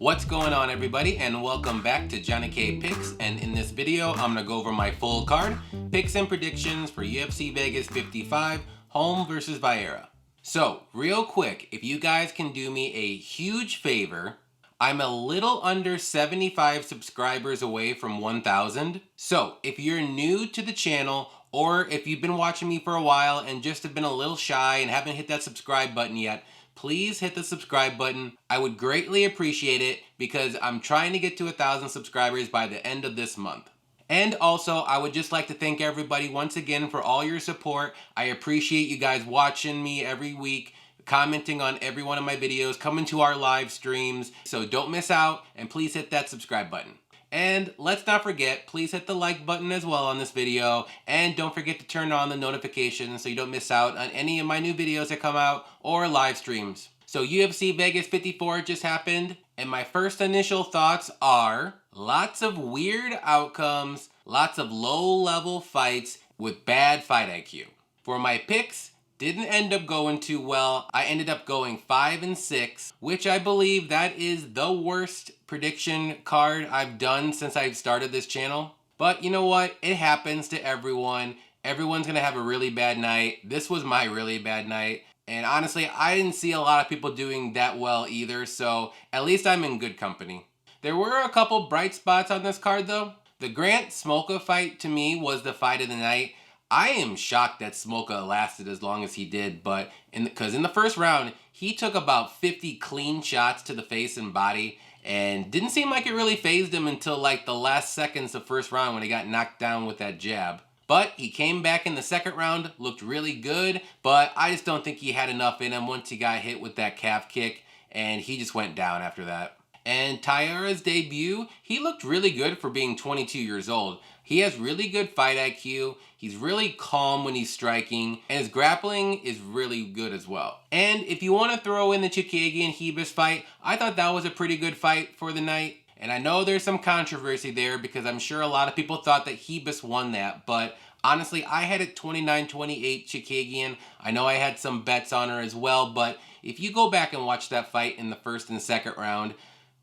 What's going on, everybody, and welcome back to JohnnyKpicks. And in this video, I'm gonna go over my full card, picks and predictions for UFC Vegas 55, Holm versus Vieira. So, real quick, if you guys can do me a huge favor, I'm a little under 75 subscribers away from 1,000. So, if you're new to the channel, or if you've been watching me for a while and just have been a little shy and haven't hit that subscribe button yet, please hit the subscribe button. I would greatly appreciate it because I'm trying to get to 1,000 subscribers by the end of this month. And also, I would just like to thank everybody once again for all your support. I appreciate you guys watching me every week, commenting on every one of my videos, coming to our live streams. So don't miss out, and please hit that subscribe button. And let's not forget, please hit the like button as well on this video, and don't forget to turn on the notifications so you don't miss out on any of my new videos that come out or live streams. So UFC Vegas 54 just happened, and my first initial thoughts are lots of weird outcomes, lots of low-level fights with bad fight IQ. For my picks, didn't end up going too well. I ended up going 5-6, which I believe that is the worst prediction card I've done since I've started this channel. But you know what? It happens to everyone. Everyone's gonna have a really bad night. This was my really bad night. And honestly, I didn't see a lot of people doing that well either, so at least I'm in good company. There were a couple bright spots on this card though. The Grant Smolka fight to me was the fight of the night. I am shocked that Smolka lasted as long as he did, but because in the first round, he took about 50 clean shots to the face and body, and didn't seem like it really fazed him until like the last seconds of first round when he got knocked down with that jab. But he came back in the second round, looked really good, but I just don't think he had enough in him once he got hit with that calf kick, and he just went down after that. And Taira's debut, he looked really good for being 22 years old. He has really good fight IQ, he's really calm when he's striking, and his grappling is really good as well. And if you want to throw in the Chookagian-Hughes fight, I thought that was a pretty good fight for the night. And I know there's some controversy there because I'm sure a lot of people thought that Hughes won that, but honestly, I had it 29-28 Chookagian. I know I had some bets on her as well, but if you go back and watch that fight in the first and second round,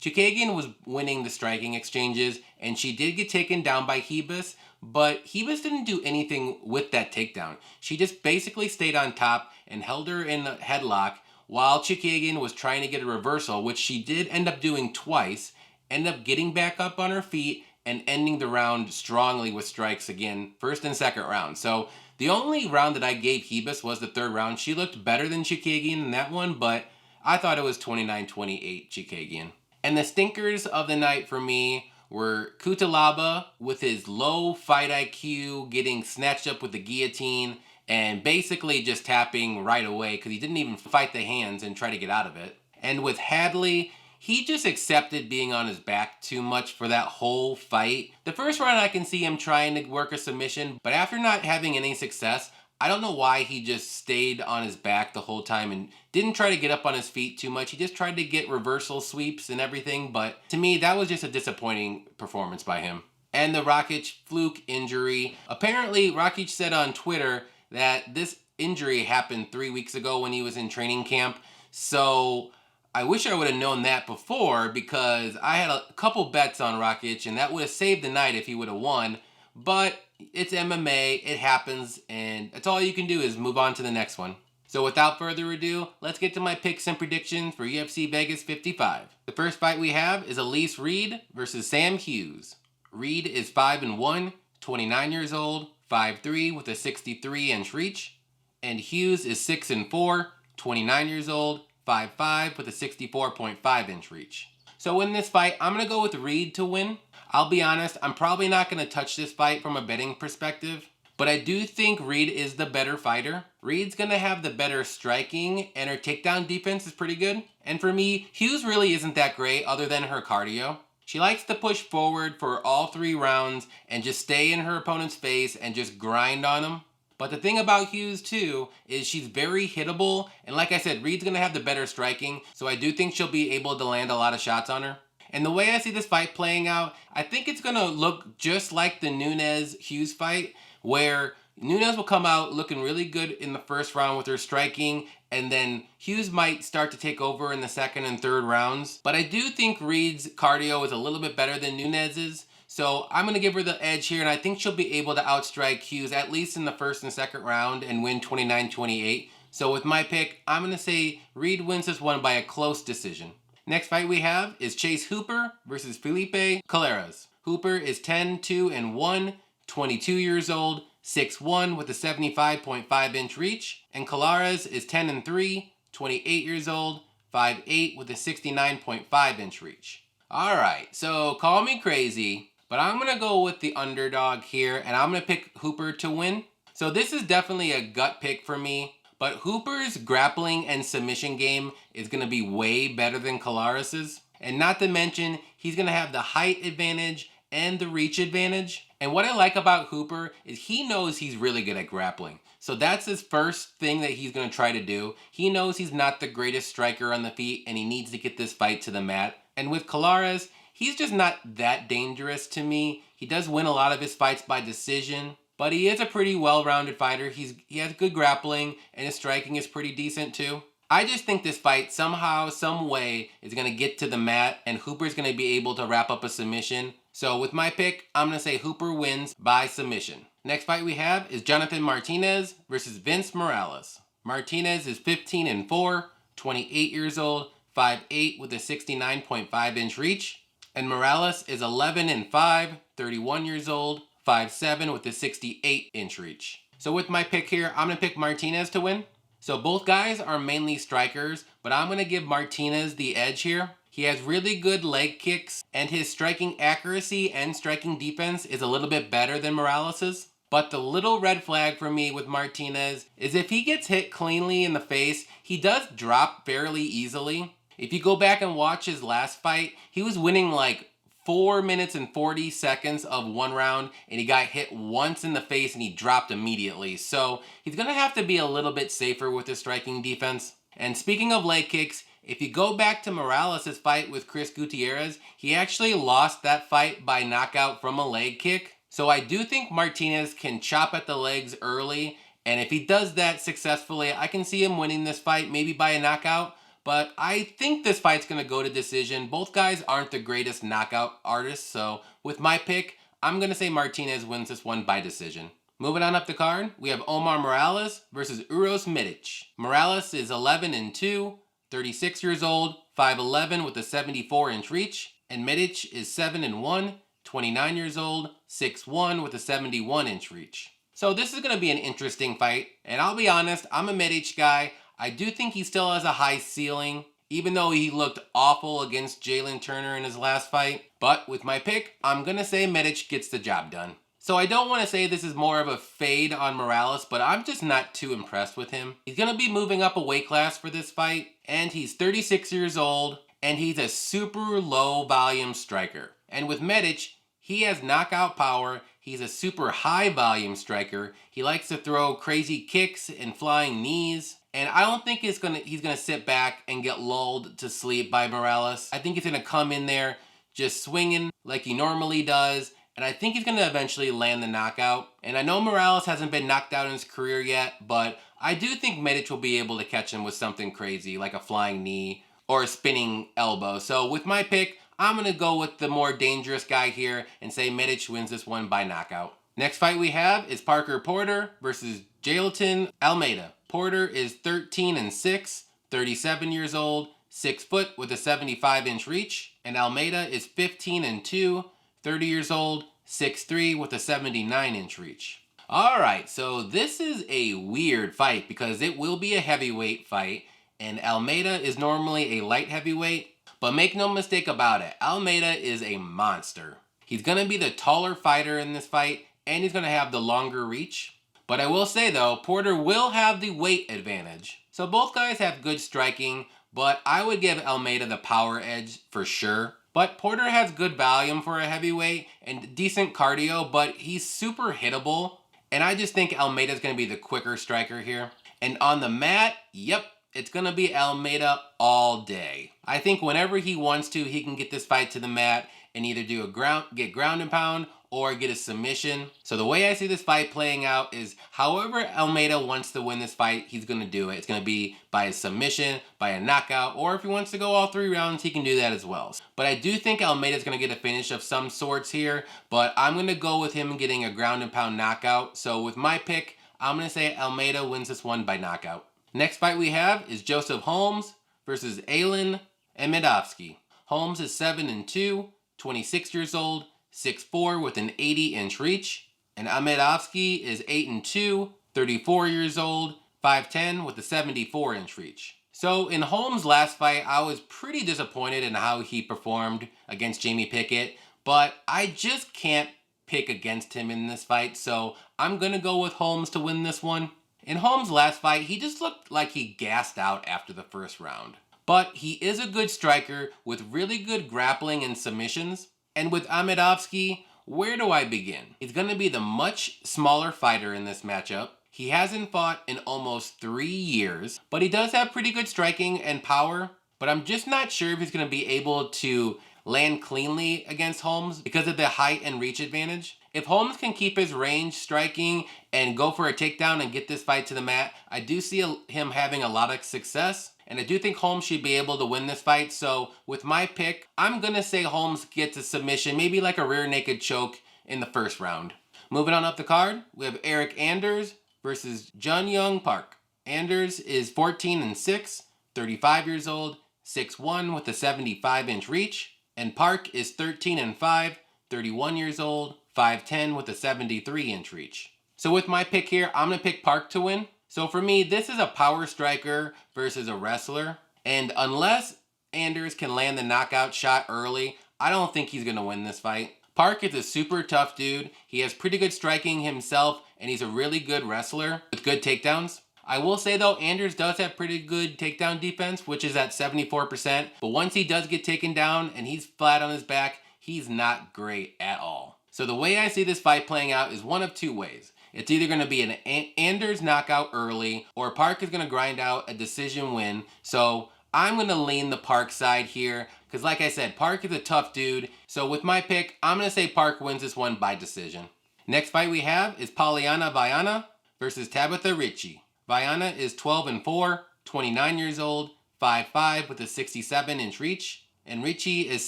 Chookagian was winning the striking exchanges, and she did get taken down by Hughes, but Hughes didn't do anything with that takedown. She just basically stayed on top and held her in a headlock while Chookagian was trying to get a reversal, which she did end up doing twice, ended up getting back up on her feet and ending the round strongly with strikes again, first and second round. So the only round that I gave Hughes was the third round. She looked better than Chookagian in that one, but I thought it was 29-28 Chookagian. And the stinkers of the night for me were Cutelaba with his low fight IQ, getting snatched up with the guillotine, and basically just tapping right away because he didn't even fight the hands and try to get out of it. And with Hadley, he just accepted being on his back too much for that whole fight. The first round I can see him trying to work a submission, but after not having any success, I don't know why he just stayed on his back the whole time and didn't try to get up on his feet too much. He just tried to get reversal sweeps and everything, but to me, that was just a disappointing performance by him. And the Rakic fluke injury. Apparently, Rakic said on Twitter that this injury happened 3 weeks ago when he was in training camp. So I wish I would have known that before because I had a couple bets on Rakic and that would have saved the night if he would have won. But it's MMA, it happens, and that's all you can do is move on to the next one. So without further ado, let's get to my picks and predictions for UFC Vegas 55. The first fight we have is Elise Reed versus Sam Hughes. Reed is 5-1, 29 years old, 5'3" with a 63-inch reach. And Hughes is 6-4, 29 years old, 5'5" with a 64.5-inch reach. So in this fight, I'm going to go with Reed to win. I'll be honest, I'm probably not going to touch this fight from a betting perspective, but I do think Reed is the better fighter. Reed's going to have the better striking, and her takedown defense is pretty good. And for me, Hughes really isn't that great other than her cardio. She likes to push forward for all 3 rounds and just stay in her opponent's face and just grind on them. But the thing about Hughes too is she's very hittable, and like I said, Reed's going to have the better striking, so I do think she'll be able to land a lot of shots on her. And the way I see this fight playing out, I think it's going to look just like the Nunes-Hughes fight, where Nunes will come out looking really good in the first round with her striking, and then Hughes might start to take over in the second and third rounds. But I do think Reed's cardio is a little bit better than Nunes's, so I'm going to give her the edge here, and I think she'll be able to outstrike Hughes at least in the first and second round and win 29-28. So with my pick, I'm going to say Reed wins this one by a close decision. Next fight we have is Chase Hooper versus Felipe Colares. Hooper is 10-2-1, 22 years old, 6'1" with a 75.5-inch reach, and Colares is 10-3, 28 years old, 5'8" with a 69.5-inch reach. Alright, so call me crazy, but I'm going to go with the underdog here, and I'm going to pick Hooper to win. So this is definitely a gut pick for me, but Hooper's grappling and submission game is going to be way better than Colares's. And not to mention, he's going to have the height advantage and the reach advantage. And what I like about Hooper is he knows he's really good at grappling. So that's his first thing that he's going to try to do. He knows he's not the greatest striker on the feet and he needs to get this fight to the mat. And with Colares, he's just not that dangerous to me. He does win a lot of his fights by decision, but he is a pretty well-rounded fighter. He has good grappling and his striking is pretty decent too. I just think this fight somehow, some way is going to get to the mat and Hooper's going to be able to wrap up a submission. So with my pick, I'm going to say Hooper wins by submission. Next fight we have is Jonathan Martinez versus Vince Morales. Martinez is 15-4, 28 years old, 5'8" with a 69.5-inch reach. And Morales is 11-5, 31 years old, 5'7" with a 68-inch reach. So with my pick here, I'm going to pick Martinez to win. So both guys are mainly strikers, but I'm going to give Martinez the edge here. He has really good leg kicks, and his striking accuracy and striking defense is a little bit better than Morales's. But the little red flag for me with Martinez is if he gets hit cleanly in the face, he does drop fairly easily. If you go back and watch his last fight, he was winning like 4 minutes and 40 seconds of one round, and he got hit once in the face and he dropped immediately. So he's going to have to be a little bit safer with his striking defense. And speaking of leg kicks, if you go back to Morales' fight with Chris Gutierrez, he actually lost that fight by knockout from a leg kick. So I do think Martinez can chop at the legs early, and if he does that successfully, I can see him winning this fight, maybe by a knockout. But I think this fight's going to go to decision. Both guys aren't the greatest knockout artists, so with my pick, I'm going to say Martinez wins this one by decision. Moving on up the card, we have Omar Morales versus Uros Medic. Morales is 11-2, 36 years old, 5'11" with a 74-inch reach, and Medic is 7-1, 29 years old, 6'1" with a 71-inch reach. So this is going to be an interesting fight, and I'll be honest, I'm a Medic guy. I do think he still has a high ceiling, even though he looked awful against Jalen Turner in his last fight. But with my pick, I'm going to say Medic gets the job done. So I don't want to say this is more of a fade on Morales, but I'm just not too impressed with him. He's going to be moving up a weight class for this fight, and he's 36 years old, and he's a super low volume striker. And with Medic, he has knockout power. He's a super high volume striker. He likes to throw crazy kicks and flying knees. And I don't think he's gonna sit back and get lulled to sleep by Morales. I think he's gonna come in there just swinging like he normally does. And I think he's going to eventually land the knockout. And I know Morales hasn't been knocked out in his career yet, but I do think Medic will be able to catch him with something crazy, like a flying knee or a spinning elbow. So with my pick, I'm going to go with the more dangerous guy here and say Medic wins this one by knockout. Next fight we have is Parker Porter versus Jailton Almeida. Porter is 13-6, 37 years old, 6 foot with a 75-inch reach. And Almeida is 15-2, 30 years old, 6'3" with a 79-inch reach. Alright, so this is a weird fight because it will be a heavyweight fight, and Almeida is normally a light heavyweight, but make no mistake about it, Almeida is a monster. He's going to be the taller fighter in this fight, and he's going to have the longer reach. But I will say though, Porter will have the weight advantage. So both guys have good striking, but I would give Almeida the power edge for sure. But Porter has good volume for a heavyweight and decent cardio, but he's super hittable. And I just think Almeida's going to be the quicker striker here. And on the mat, yep, it's going to be Almeida all day. I think whenever he wants to, he can get this fight to the mat and either get ground and pound or get a submission. So the way I see this fight playing out is however Almeida wants to win this fight, he's going to do it. It's going to be by a submission, by a knockout, or if he wants to go all 3 rounds, he can do that as well. But I do think Almeida's going to get a finish of some sorts here, but I'm going to go with him getting a ground and pound knockout. So with my pick, I'm going to say Almeida wins this one by knockout. Next fight we have is Joseph Holmes versus Amedovski. Holmes is 7-2, 26 years old, 6'4" with an 80-inch reach. And Amedovski is 8-2, 34 years old, 5'10" with a 74-inch reach. So in Holmes' last fight, I was pretty disappointed in how he performed against Jamie Pickett, but I just can't pick against him in this fight, so I'm going to go with Holmes to win this one. In Holmes' last fight, he just looked like he gassed out after the first round. But he is a good striker with really good grappling and submissions. And with Amedovski, where do I begin? He's going to be the much smaller fighter in this matchup. He hasn't fought in almost 3 years, but he does have pretty good striking and power. But I'm just not sure if he's going to be able to land cleanly against Holmes because of the height and reach advantage. If Holmes can keep his range striking and go for a takedown and get this fight to the mat, I do see him having a lot of success. And I do think Holmes should be able to win this fight. So with my pick, I'm going to say Holmes gets a submission, maybe like a rear naked choke in the first round. Moving on up the card, we have Eric Anders versus Jun Young Park. Anders is 14-6, 35 years old, 6'1" with a 75-inch reach. And Park is 13-5, 31 years old, 5'10" with a 73-inch reach. So with my pick here, I'm going to pick Park to win. So for me, this is a power striker versus a wrestler. And unless Anders can land the knockout shot early, I don't think he's going to win this fight. Park is a super tough dude. He has pretty good striking himself, and he's a really good wrestler with good takedowns. I will say though, Anders does have pretty good takedown defense, which is at 74%. But once he does get taken down and he's flat on his back, he's not great at all. So the way I see this fight playing out is one of 2 ways. It's either going to be an Anders knockout early, or Park is going to grind out a decision win. So I'm going to lean the Park side here, because like I said, Park is a tough dude. So with my pick, I'm going to say Park wins this one by decision. Next fight we have is Polyana Viana versus Tabitha Ricci. Viana is 12-4, 29 years old, 5'5" with a 67-inch reach. And Ricci is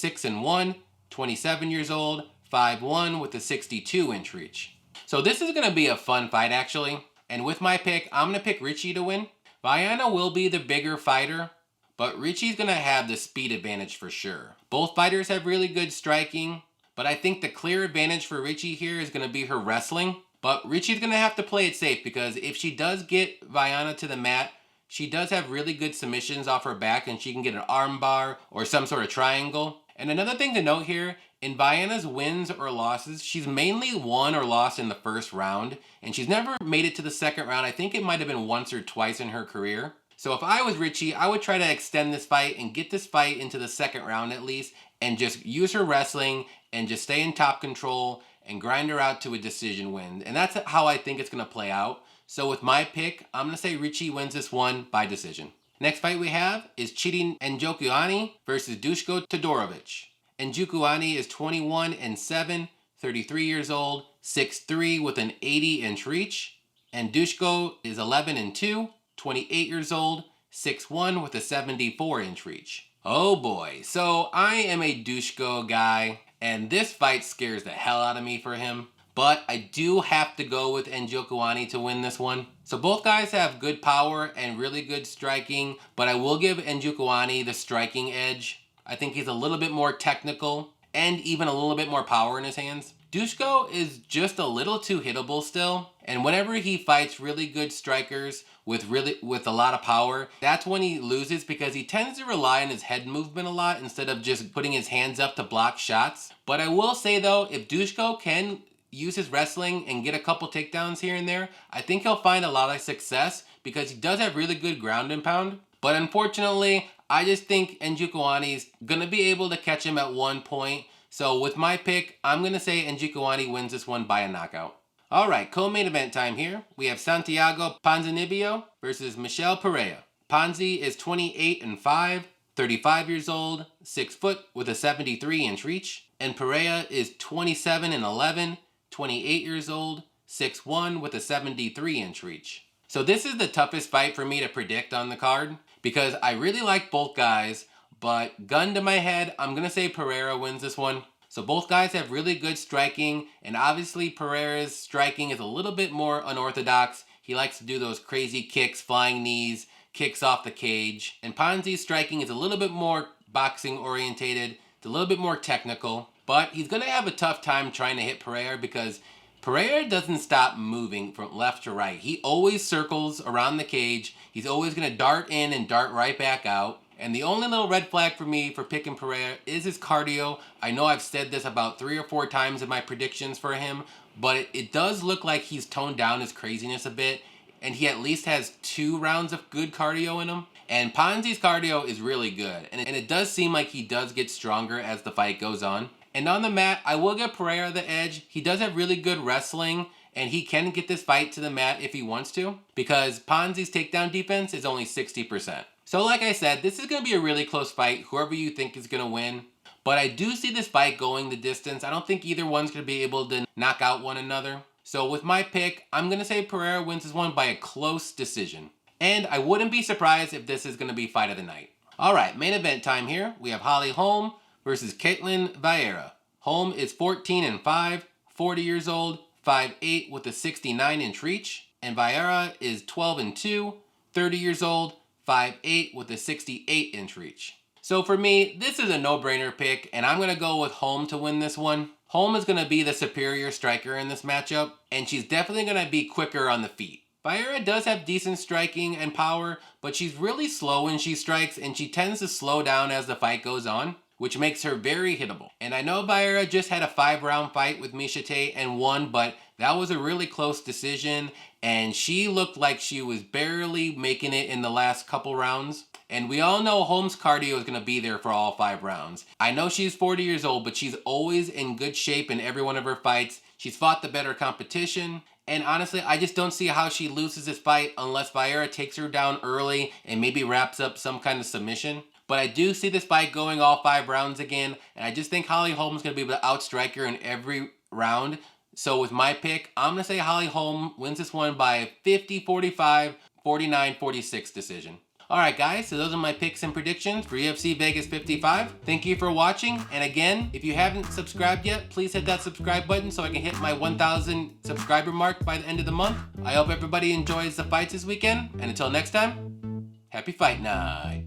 6-1, 27 years old, 5'1" with a 62-inch reach. So this is going to be a fun fight actually. And with my pick, I'm going to pick Ricci to win. Viana will be the bigger fighter, but Ricci's going to have the speed advantage for sure. Both fighters have really good striking, but I think the clear advantage for Ricci here is going to be her wrestling. But Ricci's going to have to play it safe, because if she does get Viana to the mat, she does have really good submissions off her back, and she can get an arm bar or some sort of triangle. And another thing to note here, in Viana's wins or losses, she's mainly won or lost in the first round, and she's never made it to the second round. I think it might have been once or twice in her career. So if I was Ricci, I would try to extend this fight and get this fight into the second round at least, and just use her wrestling and just stay in top control and grind her out to a decision win. And that's how I think it's going to play out. So with my pick, I'm going to say Ricci wins this one by decision. Next fight we have is Njokuani versus Duško Todorovic. Njokuani is 21-7, 33 years old, 6'3" with an 80-inch reach. And Duško is 11-2, 28 years old, 6'1" with a 74-inch reach. Oh boy, so I am a Duško guy, and this fight scares the hell out of me for him. But I do have to go with Njokuani to win this one. So both guys have good power and really good striking, but I will give Njokuani the striking edge. I think he's a little bit more technical and even a little bit more power in his hands. Duško is just a little too hittable still, and whenever he fights really good strikers with a lot of power, that's when he loses, because he tends to rely on his head movement a lot instead of just putting his hands up to block shots. But I will say though, if Duško can use his wrestling and get a couple takedowns here and there, I think he'll find a lot of success, because he does have really good ground and pound. But unfortunately, I just think Njokuani's going to be able to catch him at one point. So with my pick, I'm going to say Njokuani wins this one by a knockout. Alright, co-main event time here. We have Santiago Ponzinibbio versus Michel Pereira. Ponzi is 28-5, 35 years old, 6 foot with a 73-inch reach. And Pereira is 27 and 11, 28 years old, 6'1" with a 73-inch reach. So this is the toughest fight for me to predict on the card because I really like both guys, but gun to my head, I'm going to say Pereira wins this one. So both guys have really good striking, and obviously Pereira's striking is a little bit more unorthodox. He likes to do those crazy kicks, flying knees, kicks off the cage. And Ponzi's striking is a little bit more boxing orientated. It's a little bit more technical, but he's going to have a tough time trying to hit Pereira because Pereira doesn't stop moving from left to right. He always circles around the cage. He's always going to dart in and dart right back out. And the only little red flag for me for picking Pereira is his cardio. I know I've said this about 3 or 4 times in my predictions for him, but it does look like he's toned down his craziness a bit, and he at least has 2 rounds of good cardio in him. And Ponzi's cardio is really good, and it does seem like he does get stronger as the fight goes on. And on the mat, I will give Pereira the edge. He does have really good wrestling, and he can get this fight to the mat if he wants to, because Ponzi's takedown defense is only 60%. So like I said, this is going to be a really close fight, whoever you think is going to win. But I do see this fight going the distance. I don't think either one's going to be able to knock out one another. So with my pick, I'm going to say Pereira wins this one by a close decision. And I wouldn't be surprised if this is going to be fight of the night. Alright, main event time here. We have Holm versus Ketlen Vieira. Holm is 14 and 5, 40 years old, 5'8" with a 69-inch reach. And Vieira is 12 and 2, 30 years old, 5'8" with a 68-inch reach. So for me, this is a no-brainer pick, and I'm going to go with Holm to win this one. Holm is going to be the superior striker in this matchup, and she's definitely going to be quicker on the feet. Vieira does have decent striking and power, but she's really slow when she strikes, and she tends to slow down as the fight goes on, which makes her very hittable. And I know Vieira just had a 5-round fight with Miesha Tate and won, but that was a really close decision, and she looked like she was barely making it in the last couple rounds. And we all know Holmes' cardio is going to be there for all 5 rounds. I know she's 40 years old, but she's always in good shape in every one of her fights. She's fought the better competition. And honestly, I just don't see how she loses this fight unless Vieira takes her down early and maybe wraps up some kind of submission. But I do see this fight going all 5 rounds again. And I just think Holm is going to be able to outstrike her in every round. So with my pick, I'm going to say Holm wins this one by a 50-45, 49-46 decision. Alright guys, so those are my picks and predictions for UFC Vegas 55. Thank you for watching, and again, if you haven't subscribed yet, please hit that subscribe button so I can hit my 1,000 subscriber mark by the end of the month. I hope everybody enjoys the fights this weekend, and until next time, happy fight night.